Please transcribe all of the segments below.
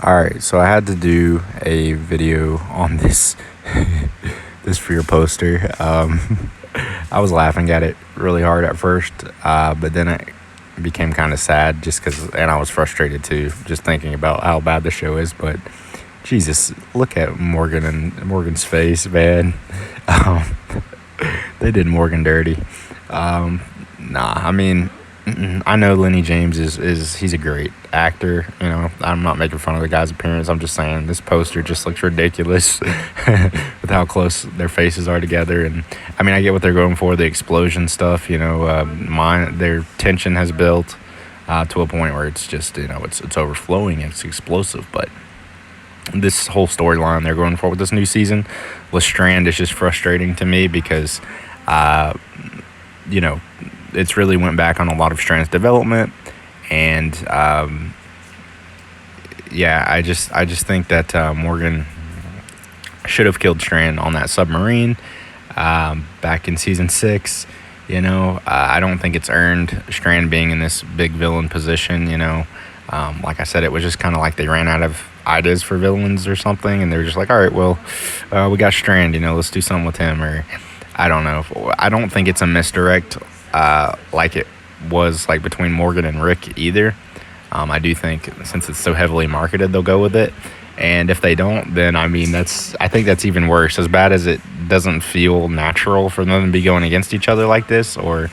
All right, so I had to do a video on this this for your poster. I was laughing at it really hard at first, but then it became kind of sad just because, and I was frustrated too, just thinking about how bad the show is. But Jesus, look at Morgan and Morgan's face, man. Um, they did Morgan dirty. I mean, I know Lenny James is he's a great actor. You know, I'm not making fun of the guy's appearance. I'm just saying this poster just looks ridiculous with how close their faces are together. And I mean, I get what they're going for, the explosion stuff. You know, their tension has built to a point where it's just, you know, it's overflowing. It's explosive, but this whole storyline they're going for with this new season with Strand is just frustrating to me because, you know, it's really went back on a lot of Strand's development, and I just think that Morgan should have killed Strand on that submarine back in season 6. You know, I don't think it's earned Strand being in this big villain position. You know, like I said, it was just kind of like they ran out of ideas for villains or something, and they were just like, all right, well, we got Strand. You know, let's do something with him. Or I don't know. I don't think it's a misdirect like it was like between Morgan and Rick either. I do think since it's so heavily marketed, they'll go with it. And if they don't, then I mean, I think that's even worse. As bad as it doesn't feel natural for them to be going against each other like this, or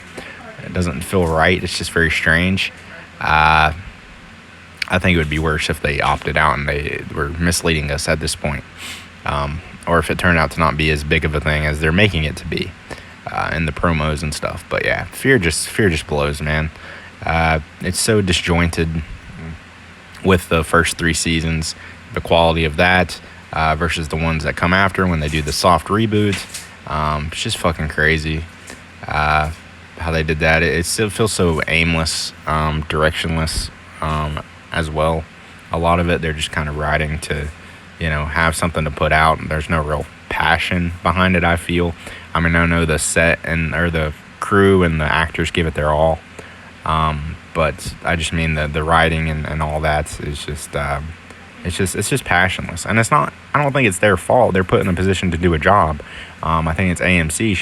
it doesn't feel right. It's just very strange. I think it would be worse if they opted out and they were misleading us at this point, or if it turned out to not be as big of a thing as they're making it to be in the promos and stuff. But yeah, fear just blows, man. It's so disjointed with the first 3 seasons, the quality of that versus the ones that come after when they do the soft reboot. It's just fucking crazy how they did that. It still feels so aimless, directionless as well. A lot of it, they're just kind of riding to, you know, have something to put out. There's no real passion behind it, I feel. I mean, I know the set or the crew and the actors give it their all. But I just mean the writing and all that is just it's just passionless, and it's not. I don't think it's their fault. They're put in a position to do a job. I think it's AMC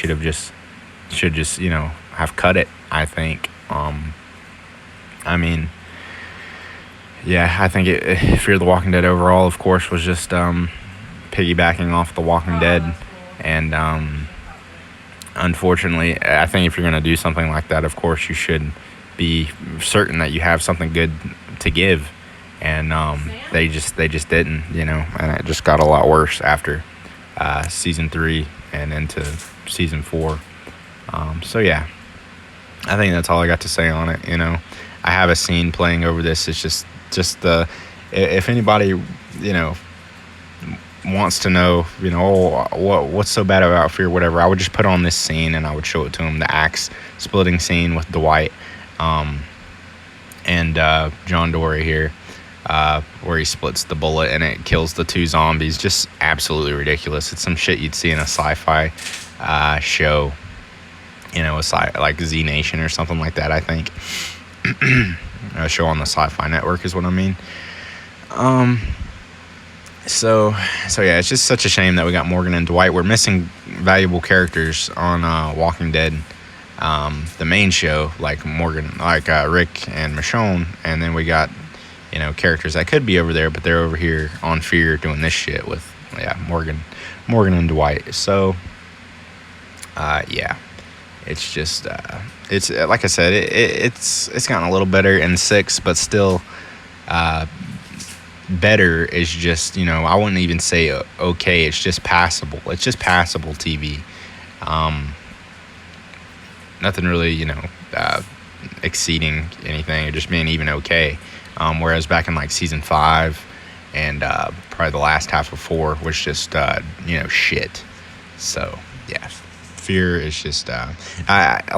should just you know have cut it. I think. I mean, yeah, I think Fear the Walking Dead overall, of course, was just piggybacking off The Walking Dead, and unfortunately, I think if you're gonna do something like that, of course, you should be certain that you have something good to give, and they just didn't, you know, and it just got a lot worse after season 3 and into season 4. So yeah, I think that's all I got to say on it. You know, I have a scene playing over this. It's just the if anybody, you know, wants to know, you know, what's so bad about Fear, whatever, I would just put on this scene and I would show it to him, the axe splitting scene with Dwight and John Dory here, where he splits the bullet and it kills the 2 zombies. Just absolutely ridiculous. It's some shit you'd see in a sci-fi show, you know, like Z Nation or something like that, I think. A show on the Sci-Fi Network is what I mean. So yeah, it's just such a shame that we got Morgan and Dwight. We're missing valuable characters on Walking Dead, the main show, like Morgan, like Rick and Michonne, and then we got, you know, characters that could be over there, but they're over here on Fear doing this shit with Morgan and Dwight. So yeah, it's just it's like I said, it's gotten a little better in 6, but still better is just, you know, I wouldn't even say okay. It's just passable. It's just passable TV. Nothing really, you know, exceeding anything, or just being even okay. Whereas back in like season 5 and probably the last half of 4 was just you know, shit. So yeah, Fear is just a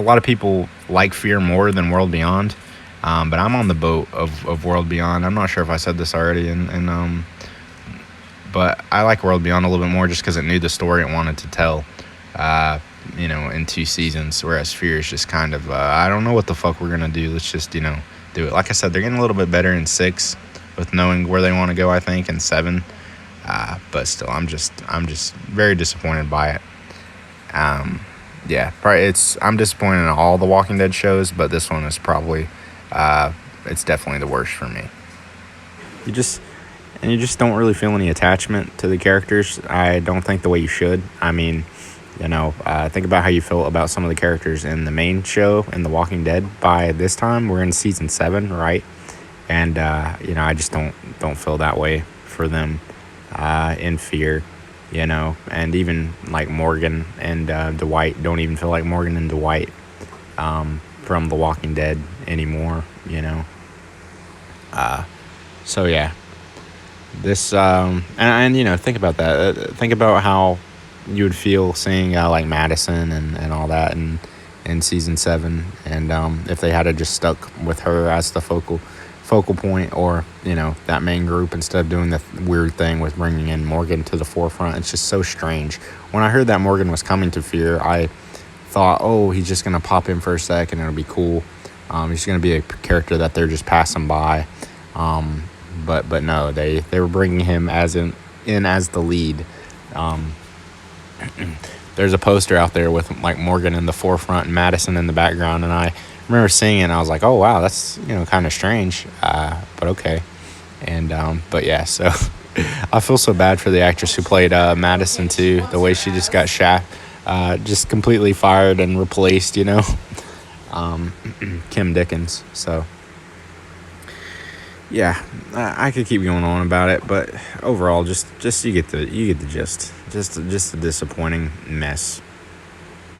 lot of people like Fear more than World Beyond. But I'm on the boat of World Beyond. I'm not sure if I said this already, but I like World Beyond a little bit more just because it knew the story it wanted to tell, you know, in 2 seasons, whereas Fear is just kind of, I don't know what the fuck we're going to do. Let's just, you know, do it. Like I said, they're getting a little bit better in 6, with knowing where they want to go. I think in 7, but still, I'm just very disappointed by it. Yeah, probably I'm disappointed in all the Walking Dead shows, but this one is probably it's definitely the worst for me. You just don't really feel any attachment to the characters. I don't think the way you should. I mean, think about how you feel about some of the characters in the main show in The Walking Dead. By this time, we're in season 7, right? And I just don't feel that way for them in Fear, and even like Morgan and Dwight don't even feel like Morgan and Dwight from The Walking Dead anymore, So yeah, this and think about that. Think about how you would feel seeing like Madison and all that in season 7, and if they had just stuck with her as the focal point, or that main group, instead of doing the weird thing with bringing in Morgan to the forefront. It's just so strange. When I heard that Morgan was coming to Fear, I thought, oh, he's just gonna pop in for a second and it'll be cool. He's gonna be a character that they're just passing by. But no, they were bringing him in as the lead. There's a poster out there with like Morgan in the forefront and Madison in the background, and I remember seeing it and I was like, oh wow, that's kind of strange, but okay. And but yeah, so I feel so bad for the actress who played Madison too, the way she just got just completely fired and replaced, Kim Dickens. So yeah, I could keep going on about it, but overall, just you get the gist. Just a disappointing mess.